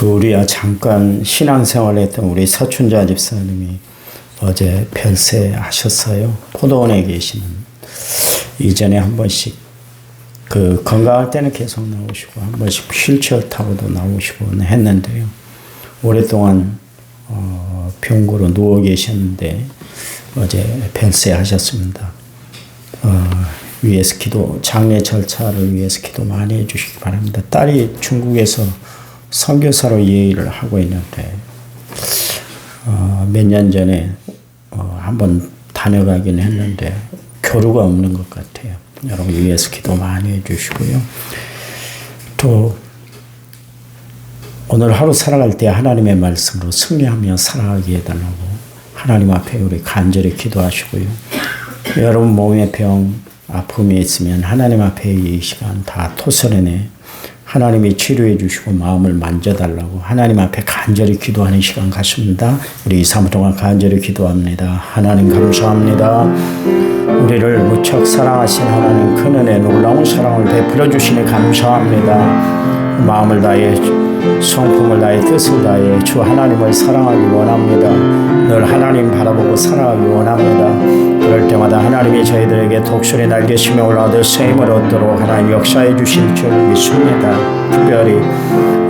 우리와 잠깐 신앙생활했던 우리 서춘자 집사님이 어제 별세하셨어요. 포도원에 계시는. 이전에 한 번씩 건강할 때는 계속 나오시고 한 번씩 휠체어 타고도 나오시고 했는데요. 오랫동안 병고로 누워 계셨는데 어제 별세하셨습니다. 위에서 장례 절차를 위해서 기도 많이 해주시기 바랍니다. 딸이 중국에서 선교사로 이 일을 하고 있는데 몇 년 전에 한번 다녀가긴 했는데 교류가 없는 것 같아요. 여러분 위에서 기도 많이 해주시고요. 또 오늘 하루 살아갈 때 하나님의 말씀으로 승리하며 살아가게 해달라고 하나님 앞에 우리 간절히 기도하시고요. 여러분 몸에 병, 아픔이 있으면 하나님 앞에 이 시간 다 토설해내 하나님이 치료해 주시고 마음을 만져달라고 하나님 앞에 간절히 기도하는 시간 갖습니다. 우리 2, 3분 동안 간절히 기도합니다. 하나님 감사합니다. 우리를 무척 사랑하신 하나님 큰 은혜 놀라운 사랑을 베풀어 주시니 감사합니다. 마음을 다해 성품을 다해 뜻을 다해 주 하나님을 사랑하기 원합니다. 늘 하나님 바라보고 살아가기 원합니다. 그럴 때마다 하나님이 저희들에게 독수리 날개심에 올라오듯 세임을 얻도록 하나님 역사해 주실 줄 믿습니다. 특별히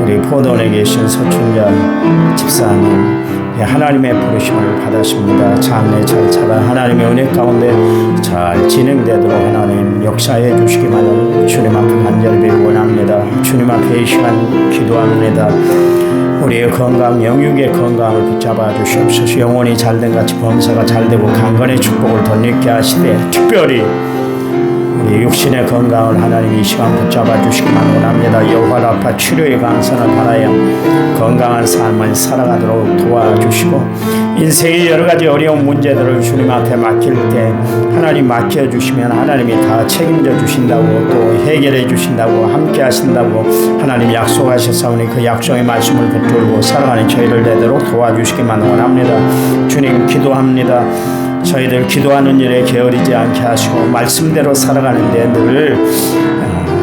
우리 포도원에 계신 서춘자 집사님 하나님의 부르심을 받았습니다. 장래 절차가 하나님의 은혜 가운데 잘 진행되도록 하나님 역사해 주시기만을 주님 앞에 간절히 빌기 원합니다. 주님 앞에 이 시간 기도합니다. 우리의 건강, 영육의 건강을 붙잡아 주시옵소서. 영혼이 잘된 같이 범사가 잘되고 강건의 축복을 덧입게 하시되 특별히 우리 육신의 건강을 하나님 이 시간 붙잡아 주시기만 원합니다. 여호와라파 치료의 강선을 바라여 건강한 삶을 살아가도록 도와주시고 인생의 여러 가지 어려운 문제들을 주님 앞에 맡길 때 하나님 맡겨주시면 하나님이 다 책임져 주신다고 또 해결해 주신다고 함께 하신다고 하나님 약속하셨사오니 그 약속의 말씀을 붙들고 살아가는 저희를 되도록 도와주시기만 원합니다. 주님 기도합니다. 저희들 기도하는 일에 게으르지 않게 하시고 말씀대로 살아가는데 늘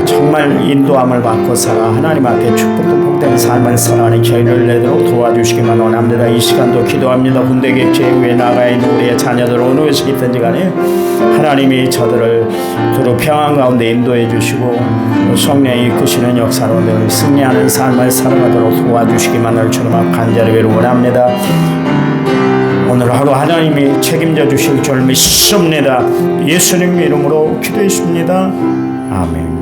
정말 인도함을 받고 살아 하나님 앞에 축복도 복된 삶을 살아가는 저희를 내도록 도와주시기만 원합니다. 이 시간도 기도합니다. 군대 객지 위에 나가 있는 우리의 자녀들 어느 곳에 있든지 간에 하나님이 저들을 두루 평안 가운데 인도해 주시고 성령이 이끄시는 역사로 늘 승리하는 삶을 살아가도록 도와주시기만을 주님 앞 간절히 원합니다. 오늘 하루 하나님이 책임져 주실 줄 믿습니다. 예수님 이름으로 기도했습니다. 아멘.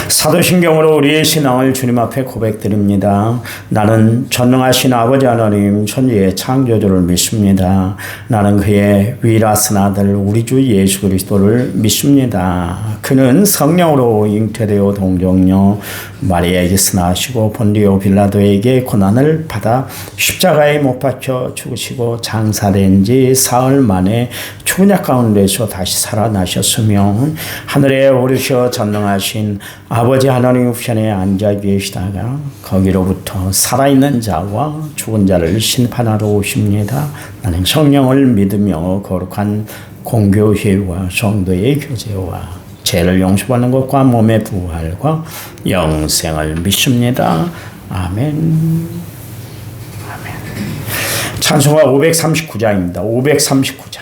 사도신경으로 우리의 신앙을 주님 앞에 고백드립니다. 나는 전능하신 아버지 하나님 천지의 창조주를 믿습니다. 나는 그의 위라스 아들 우리 주 예수 그리스도를 믿습니다. 그는 성령으로 잉태되어 동정녀 마리아에게서 나시고 본디오 빌라도에게 고난을 받아 십자가에 못 박혀 죽으시고 장사된 지 사흘 만에 죽은 자 가운데서 다시 살아나셨으며 하늘에 오르셔 전능하신 아버지 하나님 우편에 앉아 계시다가 거기로부터 살아있는 자와 죽은 자를 심판하러 오십니다. 나는 성령을 믿으며 거룩한 공교회와 성도의 교제와 죄를 용서받는 것과 몸의 부활과 영생을 믿습니다. 아멘. 아멘. 찬송가 539장입니다. 539장.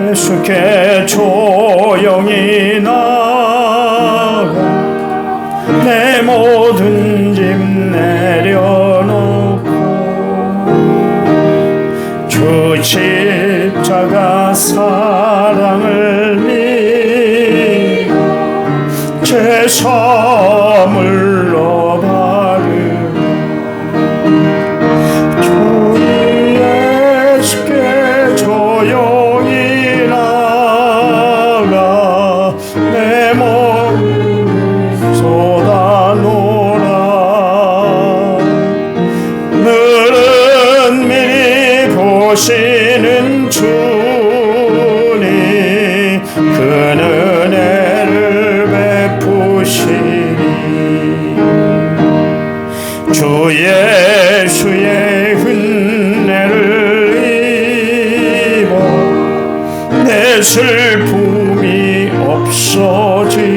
예수께 조용히 나가 내 모든 짐 내려놓고 주 십자가 사랑을 믿어 제 선물로 바르 주 예수께 조용히 나가 내 몸 쏟아놓으라 늘은 미리 보시는 주님 그 은혜를 슬픔이 없어지리.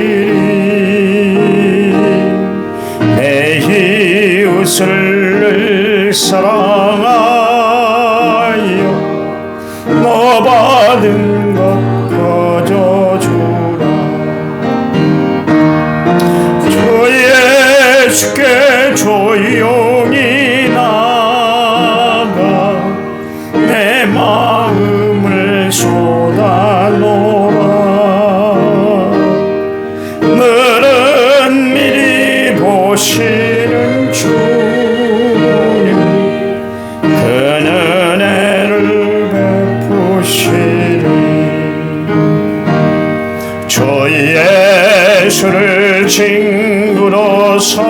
내 이웃을 사랑하여 너 받은 것 거저주라. 주 예수께 조용히 나가 내 마음을 쏟아놓아. 너는 미리 보시는 주님 그 은혜를 베푸시리. 주 예수를 친구로 삼아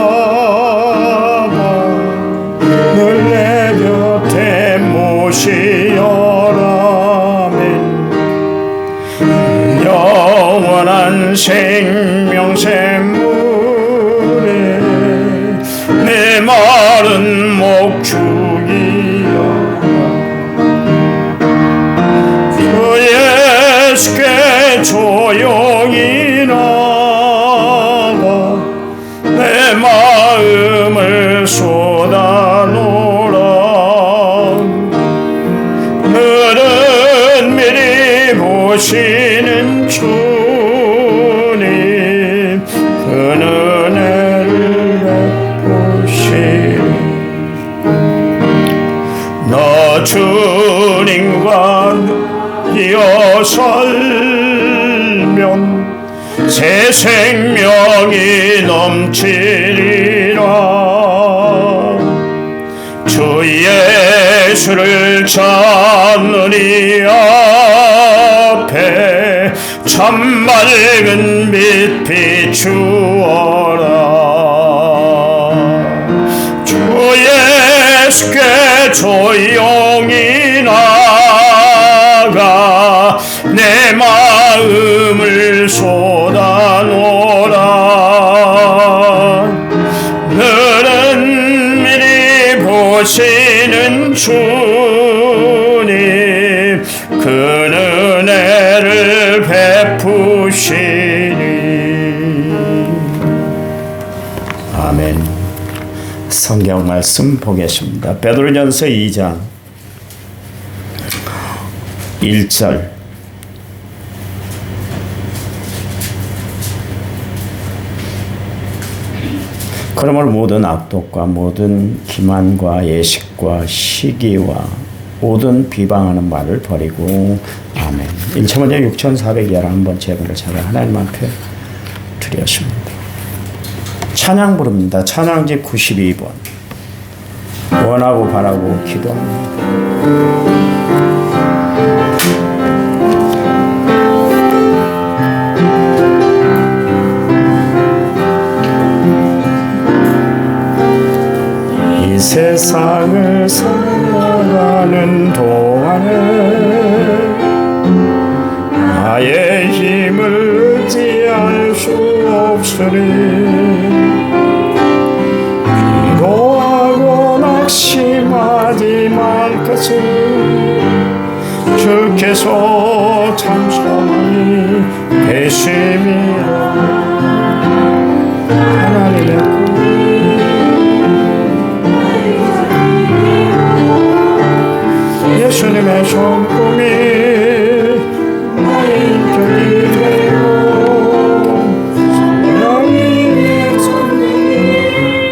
늘 내 곁에 모시어라멘. 영원한 생명 샘물에 내 마른 목 죽이어. 주 예수께 조용히 나가 내 마음을 쏟아놓으라. 너는 미리 보시는 주님 그 은혜를 베푸시리. 너 주님과 이어 살면 새 생명이 넘치리라. 주 예수를 찾는 이 앞에 참 맑은 빛 비추어라. 주 예수께 조용히 나가 내 마음을 쏟아놓으라. 너는 미리 보시는 주님 그 은혜를 베푸시니. 아멘. 성경 말씀 보겠습니다. 베드로전서 2장 1절. 그러므로 모든 악독과 모든 기만과 예식과 시기와 모든 비방하는 말을 버리고. 아멘. 1천번째 6411번 제물을 잡아 하나님 앞에 드렸습니다. 찬양 부릅니다. 찬양집 92번. 원하고 바라고 기도합니다. 이 세상을 살아가는 동안에 나의 힘을 의지할 수 없으니 기도하고 낙심하지 말 것을 주께서 참소하니 배심이라. 하나님의 예수님의 손금이 나의 인격이 되고 성령님의 손금이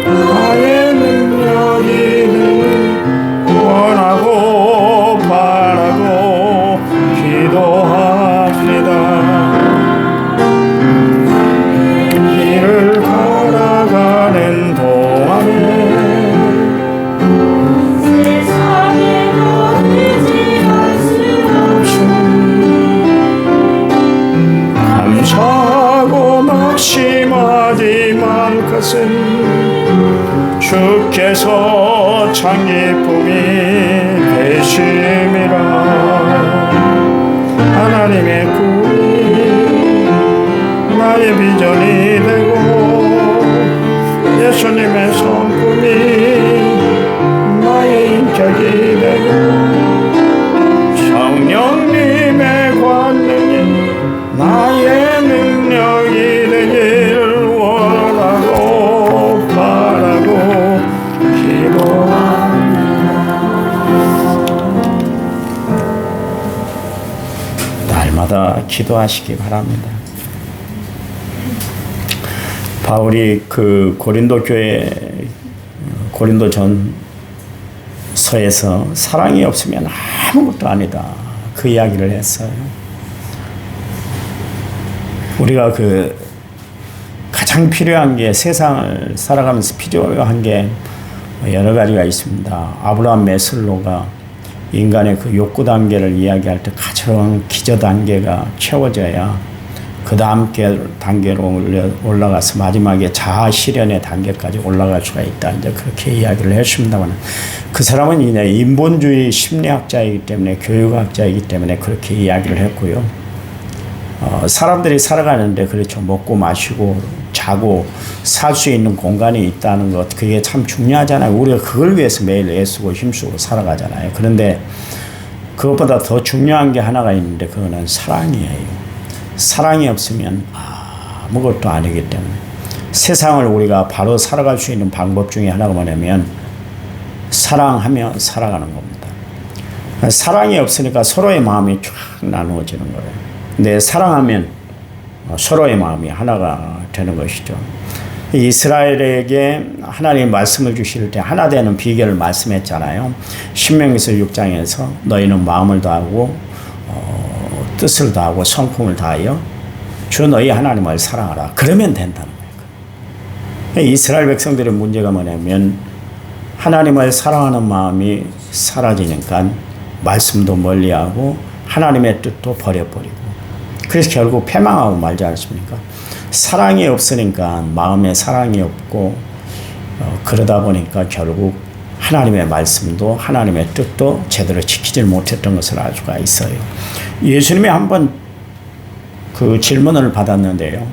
나의 능력이 되니 원하고 바라고 기도합니다. 길을 걸어가는 동안에 감사하고 낙심하지 말 것은 주께서 참 기쁨이 되심이라. 하나님의 꿈이 나의 비전이 되고 예수님의 손금이 나의 인격이 되고 성령님의 권능이 기도하시기 바랍니다. 바울이 그 고린도 교회 고린도 전서에서 사랑이 없으면 아무것도 아니다 그 이야기를 했어요. 우리가 그 가장 필요한 게 세상을 살아가면서 필요한 게 여러 가지가 있습니다. 아브라함 메슬로가 인간의 그 욕구 단계를 이야기할 때 가장 기저 단계가 채워져야 그 다음 단계로 올라가서 마지막에 자아 실현의 단계까지 올라갈 수가 있다. 이제 그렇게 이야기를 했습니다만 그 사람은 이제 인본주의 심리학자이기 때문에 교육학자이기 때문에 그렇게 이야기를 했고요. 사람들이 살아가는데 그렇죠. 먹고 마시고 자고 살 수 있는 공간이 있다는 것 그게 참 중요하잖아요. 우리가 그걸 위해서 매일 애쓰고 힘쓰고 살아가잖아요. 그런데 그것보다 더 중요한 게 하나가 있는데 그거는 사랑이에요. 사랑이 없으면 아무것도 아니기 때문에 세상을 우리가 바로 살아갈 수 있는 방법 중에 하나가 뭐냐면 사랑하며 살아가는 겁니다. 사랑이 없으니까 서로의 마음이 쫙 나누어지는 거예요. 근데 사랑하면 서로의 마음이 하나가 되는 것이죠. 이스라엘에게 하나님 말씀을 주실 때 하나 되는 비결을 말씀했잖아요. 신명기서 6장에서 너희는 마음을 다하고 뜻을 다하고 성품을 다하여 주 너희 하나님을 사랑하라. 그러면 된다는 거예요. 이스라엘 백성들의 문제가 뭐냐면 하나님을 사랑하는 마음이 사라지니까 말씀도 멀리하고 하나님의 뜻도 버려버리고 그래서 결국 패망하고 말지 않습니까? 사랑이 없으니까 마음에 사랑이 없고 그러다 보니까 결국 하나님의 말씀도 하나님의 뜻도 제대로 지키질 못했던 것을 알 수가 있어요. 예수님이 한번 그 질문을 받았는데요.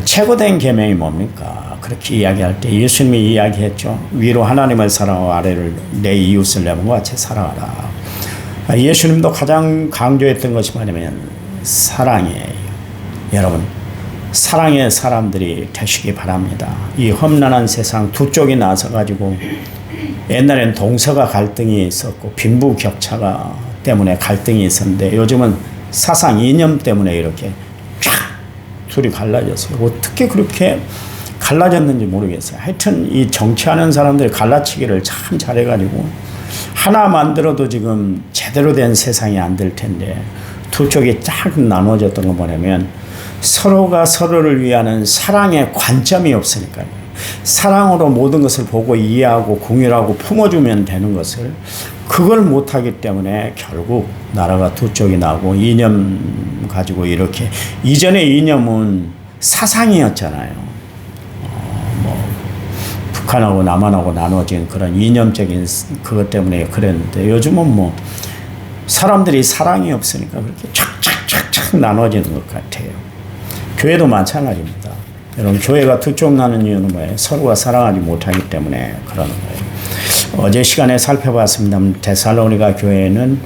최고된 계명이 뭡니까? 그렇게 이야기할 때 예수님이 이야기했죠. 위로 하나님을 사랑하고 아래를 내 이웃을 내 몸과 같이 사랑하라. 예수님도 가장 강조했던 것이 뭐냐면 사랑이에요. 여러분 사랑의 사람들이 되시기 바랍니다. 이 험난한 세상 두 쪽이 나서 가지고 옛날엔 동서가 갈등이 있었고 빈부격차가 때문에 갈등이 있었는데 요즘은 사상 이념 때문에 이렇게 쫙 둘이 갈라졌어요. 어떻게 그렇게 갈라졌는지 모르겠어요. 하여튼 이 정치하는 사람들이 갈라치기를 참 잘해가지고 하나 만들어도 지금 제대로 된 세상이 안 될 텐데 두 쪽이 쫙 나눠졌던 거 뭐냐면 서로가 서로를 위하는 사랑의 관점이 없으니까요. 사랑으로 모든 것을 보고 이해하고 공유하고 품어주면 되는 것을 그걸 못하기 때문에 결국 나라가 두 쪽이 나고 이념 가지고 이렇게 이전의 이념은 사상이었잖아요. 북한하고 남한하고 나눠진 그런 이념적인 그것 때문에 그랬는데 요즘은 사람들이 사랑이 없으니까 그렇게 착착착착 나눠지는 것 같아요. 교회도 마찬가지입니다. 여러분 교회가 두 쪽 나는 이유는 뭐예요? 서로가 사랑하지 못하기 때문에 그러는 거예요. 어제 시간에 살펴봤습니다. 데살로니가 교회는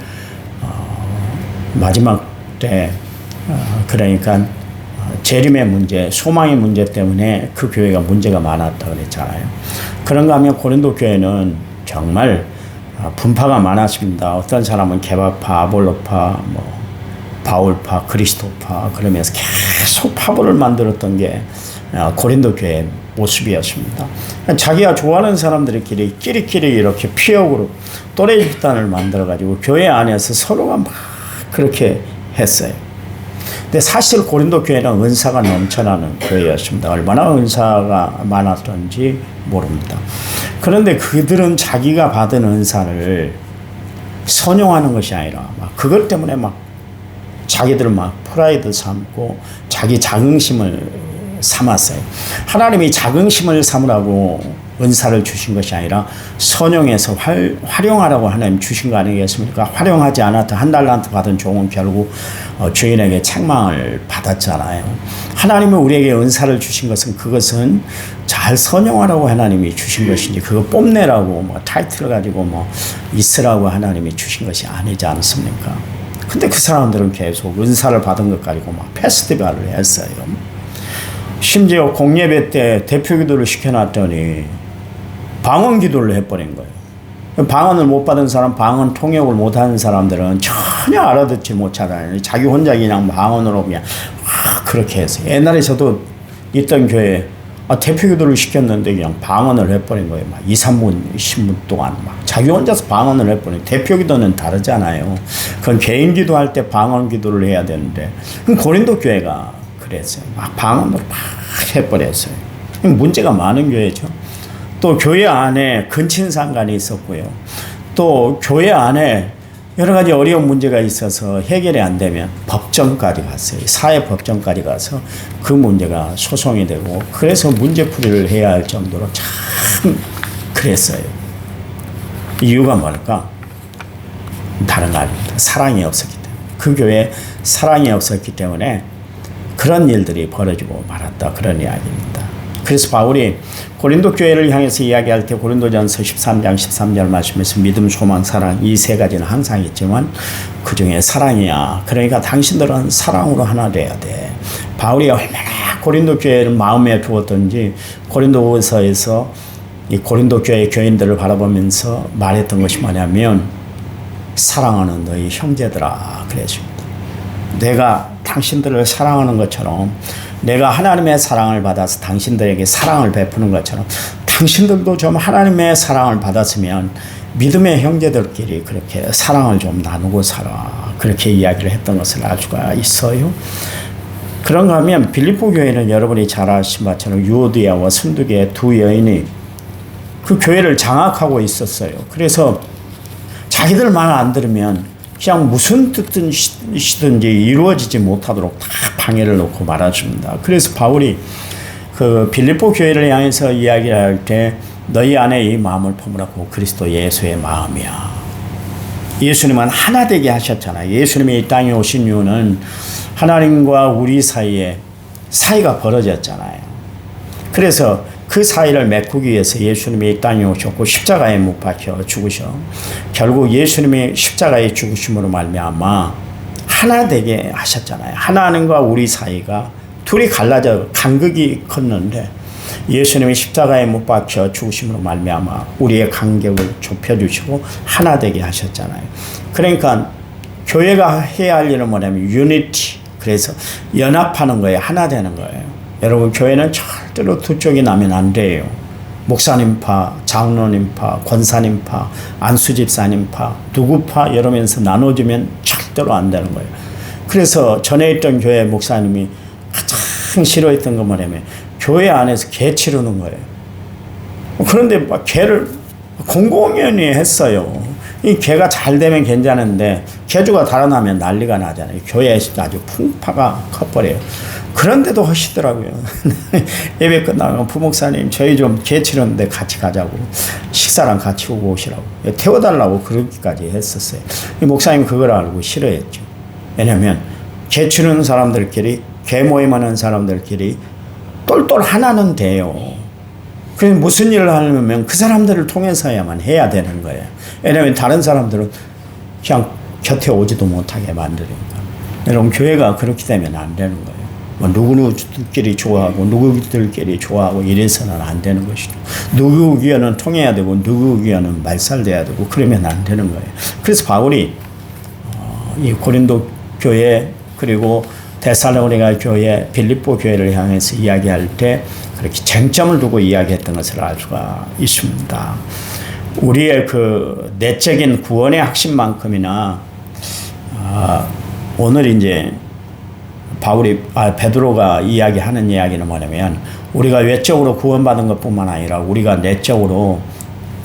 마지막 때 그러니까 재림의 문제, 소망의 문제 때문에 그 교회가 문제가 많았다고 그랬잖아요. 그런가 하면 고린도 교회는 정말 분파가 많았습니다. 어떤 사람은 개바파, 아볼로파, 바울파, 그리스도파 그러면서 계속 파벌을 만들었던 게 고린도 교회의 모습이었습니다. 자기가 좋아하는 사람들끼리 끼리끼리 이렇게 피역으로 또래 집단을 만들어가지고 교회 안에서 서로가 막 그렇게 했어요. 근데 사실 고린도 교회는 은사가 넘쳐나는 교회였습니다. 얼마나 은사가 많았던지 모릅니다. 그런데 그들은 자기가 받은 은사를 선용하는 것이 아니라 그것 때문에 자기들 프라이드 삼고 자기 자긍심을 삼았어요. 하나님이 자긍심을 삼으라고 은사를 주신 것이 아니라 선용해서 활용하라고 하나님 주신 거 아니겠습니까? 활용하지 않았던 한 달란트 받은 종은 결국 주인에게 책망을 받았잖아요. 하나님이 우리에게 은사를 주신 것은 그것은 잘 선용하라고 하나님이 주신 것이지 그거 뽐내라고 타이틀을 가지고 있으라고 하나님이 주신 것이 아니지 않습니까? 근데 그 사람들은 계속 은사를 받은 것 가지고 페스티벌을 했어요. 심지어 공예배 때 대표 기도를 시켜놨더니 방언 기도를 해버린 거예요. 방언을 못 받은 사람, 방언 통역을 못하는 사람들은 전혀 알아듣지 못하잖아요. 자기 혼자 그냥 방언으로 그냥 그렇게 해서. 옛날에 저도 있던 교회에 대표기도를 시켰는데 그냥 방언을 해버린 거예요. 막 2, 3분, 10분 동안 막 자기 혼자서 방언을 해버린. 대표기도는 다르잖아요. 그건 개인 기도할 때 방언 기도를 해야 되는데, 그럼 고린도 교회가 그랬어요. 막 방언으로 막 해버렸어요. 문제가 많은 교회죠. 또 교회 안에 근친상간이 있었고요. 또 교회 안에 여러 가지 어려운 문제가 있어서 해결이 안 되면 법정까지 갔어요. 사회법정까지 가서 그 문제가 소송이 되고, 그래서 문제풀이를 해야 할 정도로 참 그랬어요. 이유가 뭘까? 다른 거 아닙니다. 사랑이 없었기 때문에. 그 교회에 사랑이 없었기 때문에 그런 일들이 벌어지고 말았다. 그런 이야기입니다. 그래서 바울이 고린도 교회를 향해서 이야기할 때 고린도전서 13장 13절 말씀에서 믿음, 소망, 사랑 이 세 가지는 항상 있지만 그 중에 사랑이야. 그러니까 당신들은 사랑으로 하나 돼야 돼. 바울이 얼마나 고린도 교회를 마음에 두었던지 고린도서에서 이 고린도 교회 교인들을 바라보면서 말했던 것이 뭐냐면 사랑하는 너희 형제들아 그랬습니다. 내가 당신들을 사랑하는 것처럼, 내가 하나님의 사랑을 받아서 당신들에게 사랑을 베푸는 것처럼 당신들도 좀 하나님의 사랑을 받았으면 믿음의 형제들끼리 그렇게 사랑을 좀 나누고 살아. 그렇게 이야기를 했던 것을 알 수가 있어요. 그런가 하면 빌립보 교회는 여러분이 잘 아신 것처럼 유오디아와 순두계 두 여인이 그 교회를 장악하고 있었어요. 그래서 자기들 말 안 들으면 그냥 무슨 뜻이든지 이루어지지 못하도록 다 방해를 놓고 말아줍니다. 그래서 바울이 그 빌립보 교회를 향해서 이야기를 할 때 너희 안에 이 마음을 품으라고 그리스도 예수의 마음이야. 예수님은 하나 되게 하셨잖아요. 예수님이 이 땅에 오신 이유는 하나님과 우리 사이에 사이가 벌어졌잖아요. 그래서 그 사이를 메꾸기 위해서 예수님이 이 땅에 오셨고 십자가에 못 박혀 죽으셔. 결국 예수님이 십자가에 죽으심으로 말미암아 하나 되게 하셨잖아요. 하나님과 우리 사이가 둘이 갈라져 간극이 컸는데 예수님이 십자가에 못 박혀 죽으심으로 말미암아 우리의 간격을 좁혀주시고 하나 되게 하셨잖아요. 그러니까 교회가 해야 할 일은 뭐냐면 유니티. 그래서 연합하는 거예요. 하나 되는 거예요. 여러분 교회는 절대로 두 쪽이 나면 안 돼요. 목사님파, 장로님파, 권사님파, 안수집사님파, 누구파 이러면서 나눠주면 절대로 안 되는 거예요. 그래서 전에 있던 교회 목사님이 가장 싫어했던 거 뭐냐면 교회 안에서 개 치르는 거예요. 그런데 막 개를 공공연히 했어요. 이 개가 잘 되면 괜찮은데 개주가 달아나면 난리가 나잖아요. 교회에서 아주 풍파가 커버려요. 그런데도 하시더라고요. 예배 끝나면 부목사님 저희 좀 개 치르는데 같이 가자고, 식사랑 같이 오고 오시라고, 태워달라고 그러기까지 했었어요. 이 목사님 그걸 알고 싫어했죠. 왜냐하면 개 치르는 사람들끼리, 개 모임하는 사람들끼리 똘똘 하나는 돼요. 그래서 무슨 일을 하려면 그 사람들을 통해서야만 해야 되는 거예요. 왜냐하면 다른 사람들은 그냥 곁에 오지도 못하게 만드니까. 여러분 교회가 그렇게 되면 안 되는 거예요. 뭐 누구들끼리 좋아하고 누구들끼리 좋아하고 이래서는 안 되는 것이죠. 누구 의견은 통해야 되고 누구 의견은 말살돼야 되고 그러면 안 되는 거예요. 그래서 바울이 이 고린도 교회 그리고 데살로니가 교회, 빌립보 교회를 향해서 이야기할 때 그렇게 쟁점을 두고 이야기했던 것을 알 수가 있습니다. 우리의 그 내적인 구원의 핵심만큼이나 오늘 이제 베드로가 이야기하는 이야기는 뭐냐면 우리가 외적으로 구원받은 것뿐만 아니라 우리가 내적으로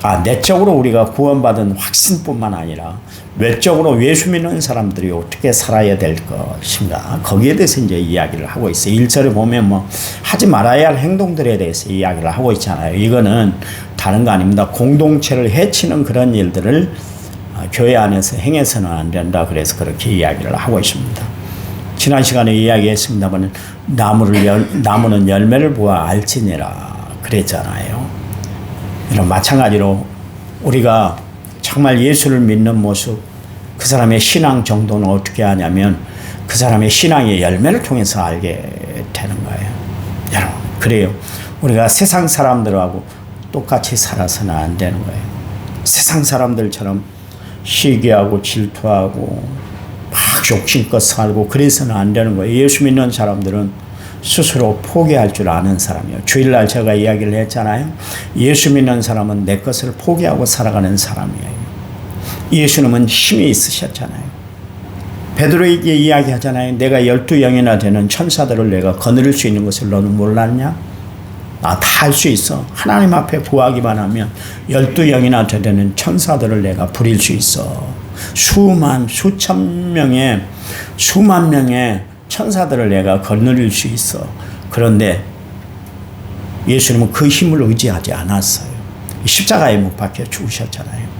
우리가 구원받은 확신뿐만 아니라 외적으로 예수 믿는 사람들이 어떻게 살아야 될 것인가 거기에 대해서 이제 이야기를 하고 있어요. 1절에 보면 뭐 하지 말아야 할 행동들에 대해서 이야기를 하고 있잖아요. 이거는 다른 거 아닙니다. 공동체를 해치는 그런 일들을 교회 안에서 행해서는 안 된다. 그래서 그렇게 이야기를 하고 있습니다. 지난 시간에 이야기했습니다만 나무는 열매를 보아 알지니라 그랬잖아요. 이런 마찬가지로 우리가 정말 예수를 믿는 모습, 그 사람의 신앙 정도는 어떻게 하냐면 그 사람의 신앙의 열매를 통해서 알게 되는 거예요. 여러분, 그래요. 우리가 세상 사람들하고 똑같이 살아서는 안 되는 거예요. 세상 사람들처럼 시기하고 질투하고 막 욕심껏 살고 그래서는 안 되는 거예요. 예수 믿는 사람들은 스스로 포기할 줄 아는 사람이에요. 주일날 제가 이야기를 했잖아요. 예수 믿는 사람은 내 것을 포기하고 살아가는 사람이에요. 예수님은 힘이 있으셨잖아요. 베드로에게 이야기하잖아요. 내가 12영이나 되는 천사들을 내가 거느릴 수 있는 것을 너는 몰랐냐? 나 다 할 수 있어. 하나님 앞에 구하기만 하면 12영이나 되는 천사들을 내가 부릴 수 있어. 수만 명의 천사들을 내가 거느릴 수 있어. 그런데 예수님은 그 힘을 의지하지 않았어요. 십자가에 못 박혀 죽으셨잖아요.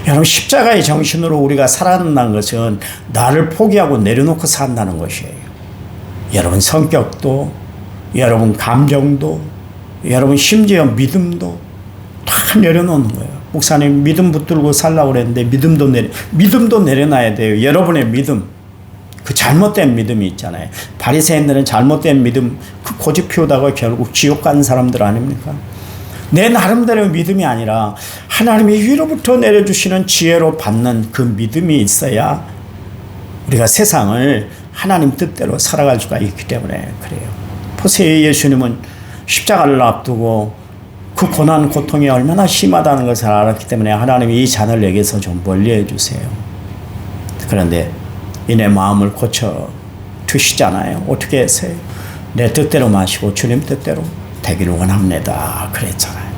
여러분, 십자가의 정신으로 우리가 살아간다는 것은 나를 포기하고 내려놓고 산다는 것이에요. 여러분 성격도, 여러분 감정도, 여러분 심지어 믿음도 다 내려놓는 거예요. 목사님 믿음 붙들고 살라고 그랬는데 믿음도 내려놔야 돼요. 여러분의 믿음, 그 잘못된 믿음이 있잖아요. 바리새인들은 잘못된 믿음 그 고집 피우다가 결국 지옥 가는 사람들 아닙니까? 내 나름대로 믿음이 아니라 하나님이 위로부터 내려주시는 지혜로 받는 그 믿음이 있어야 우리가 세상을 하나님 뜻대로 살아갈 수가 있기 때문에 그래요. 보세요. 예수님은 십자가를 앞두고 그 고난 고통이 얼마나 심하다는 것을 알았기 때문에 하나님이 이 잔을 내게서 좀 멀리해 주세요. 그런데 이내 마음을 고쳐 두시잖아요. 어떻게 했어요? 내 뜻대로 마시고 주님 뜻대로 되기를 원합니다. 그랬잖아요.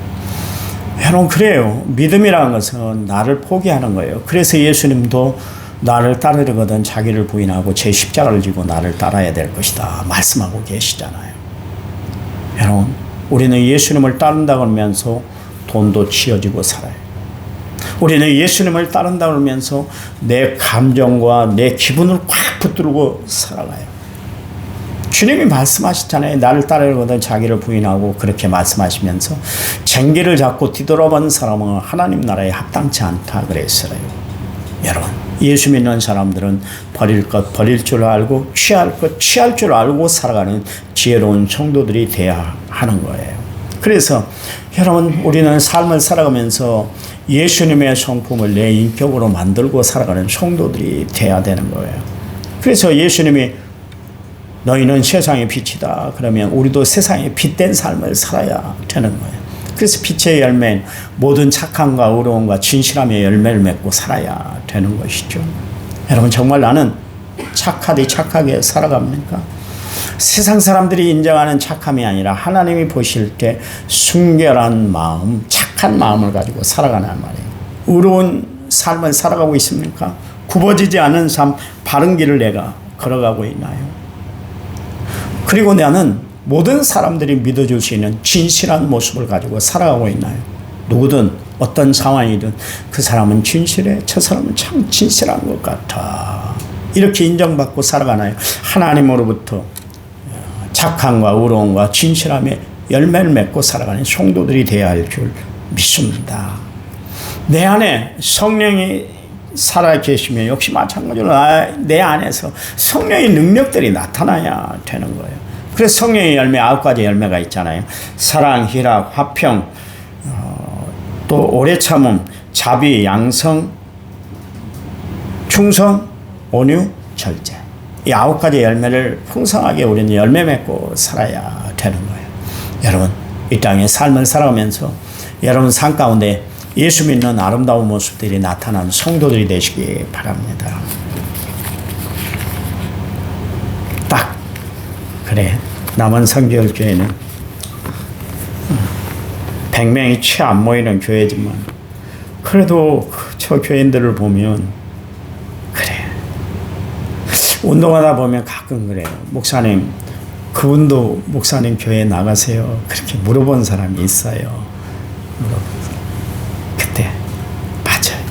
여러분, 그래요. 믿음이라는 것은 나를 포기하는 거예요. 그래서 예수님도 나를 따르려거든 자기를 부인하고 제 십자가를 지고 나를 따라야 될 것이다 말씀하고 계시잖아요. 여러분, 우리는 예수님을 따른다 그러면서 돈도 치어지고 살아요. 우리는 예수님을 따른다 그러면서 내 감정과 내 기분을 꽉 붙들고 살아가요. 주님이 말씀하셨잖아요. 나를 따르거든 자기를 부인하고 그렇게 말씀하시면서 쟁기를 잡고 뒤돌아본 사람은 하나님 나라에 합당치 않다 그랬어요. 여러분, 예수 믿는 사람들은 버릴 것 버릴 줄 알고 취할 것 취할 줄 알고 살아가는 지혜로운 성도들이 돼야 하는 거예요. 그래서 여러분, 우리는 삶을 살아가면서 예수님의 성품을 내 인격으로 만들고 살아가는 성도들이 돼야 되는 거예요. 그래서 예수님이 너희는 세상의 빛이다 그러면 우리도 세상의 빛된 삶을 살아야 되는 거예요. 그래서 빛의 열매는 모든 착함과 의로움과 진실함의 열매를 맺고 살아야 되는 것이죠. 여러분, 정말 나는 착하게 살아갑니까? 세상 사람들이 인정하는 착함이 아니라 하나님이 보실 때 순결한 마음, 착한 마음을 가지고 살아가는 말이에요. 의로운 삶을 살아가고 있습니까? 굽어지지 않은 삶, 바른 길을 내가 걸어가고 있나요? 그리고 나는 모든 사람들이 믿어줄 수 있는 진실한 모습을 가지고 살아가고 있나요? 누구든 어떤 상황이든 그 사람은 진실해, 저 사람은 참 진실한 것 같아, 이렇게 인정받고 살아가나요? 하나님으로부터 착함과 의로움과 진실함의 열매를 맺고 살아가는 성도들이 되어야 할 줄 믿습니다. 내 안에 성령이 살아계시면 역시 마찬가지로 내 안에서 성령의 능력들이 나타나야 되는 거예요. 그래서 성령의 열매 9가지 열매가 있잖아요. 사랑, 희락, 화평, 또 오래 참음, 자비, 양성, 충성, 온유, 절제. 이 9가지 열매를 풍성하게 우리는 열매 맺고 살아야 되는 거예요. 여러분, 이 땅의 삶을 살아가면서 여러분 삶 가운데 예수 믿는 아름다운 모습들이 나타나는 성도들이 되시기 바랍니다. 딱 그래, 남원 성결교회는 100명이 채 안 모이는 교회지만 그래도 저 교인들을 보면 그래, 운동하다 보면 가끔 그래요. 목사님, 그분도 목사님 교회에 나가세요? 그렇게 물어본 사람이 있어요. 그때 맞아요.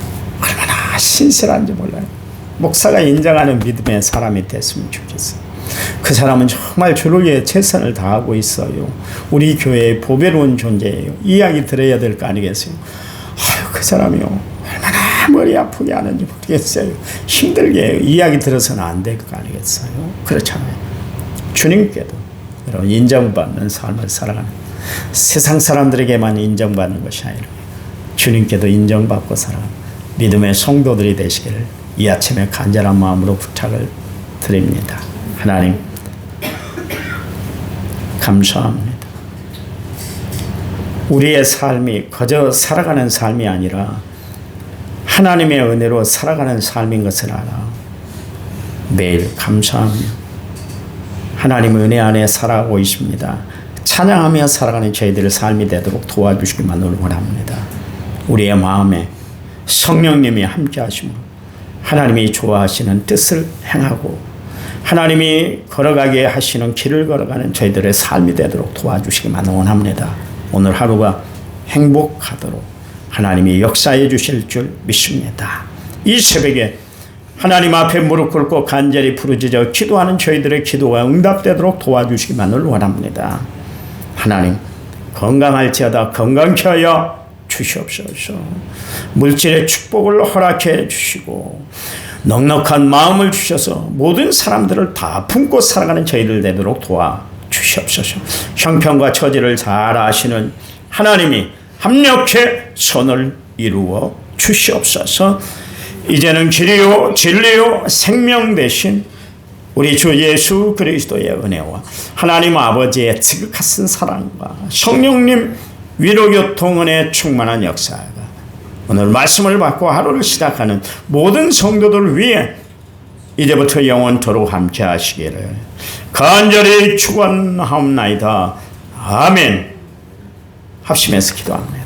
얼마나 신실한지 몰라요. 목사가 인정하는 믿음의 사람이 됐으면 좋겠어요. 그 사람은 정말 주를 위해 최선을 다하고 있어요. 우리 교회의 보배로운 존재예요. 이야기 들어야 될 거 아니겠어요? 아유, 그 사람이요, 얼마나 머리 아프게 하는지 모르겠어요. 힘들게 이야기 들어서는 안 될 거 아니겠어요? 그렇잖아요. 주님께도 여러분 인정받는 삶을 살아가는, 세상 사람들에게만 인정받는 것이 아니라 주님께도 인정받고 살아 믿음의 성도들이 되시기를 이 아침에 간절한 마음으로 부탁을 드립니다. 하나님 감사합니다. 우리의 삶이 그저 살아가는 삶이 아니라 하나님의 은혜로 살아가는 삶인 것을 알아 매일 감사하며 하나님의 은혜 안에 살아가고 있습니다. 찬양하며 살아가는 저희들의 삶이 되도록 도와주시기만을 원합니다. 우리의 마음에 성령님이 함께 하시며 하나님이 좋아하시는 뜻을 행하고 하나님이 걸어가게 하시는 길을 걸어가는 저희들의 삶이 되도록 도와주시기만을 원합니다. 오늘 하루가 행복하도록 하나님이 역사해 주실 줄 믿습니다. 이 새벽에 하나님 앞에 무릎 꿇고 간절히 부르짖어 기도하는 저희들의 기도가 응답되도록 도와주시기만을 원합니다. 하나님 건강할지어다 건강케 하여 주시옵소서. 물질의 축복을 허락해 주시고 넉넉한 마음을 주셔서 모든 사람들을 다 품고 살아가는 저희들 되도록 도와주시옵소서. 형편과 처지를 잘 아시는 하나님이 합력해 선을 이루어 주시옵소서. 이제는 길이요 진리요 생명 되신 우리 주 예수 그리스도의 은혜와 하나님 아버지의 지극하신 사랑과 성령님 위로교통은혜 충만한 역사가 오늘 말씀을 받고 하루를 시작하는 모든 성도들 위해 이제부터 영원토록 함께 하시기를 간절히 축원하옵나이다. 아멘. 합심해서 기도합니다.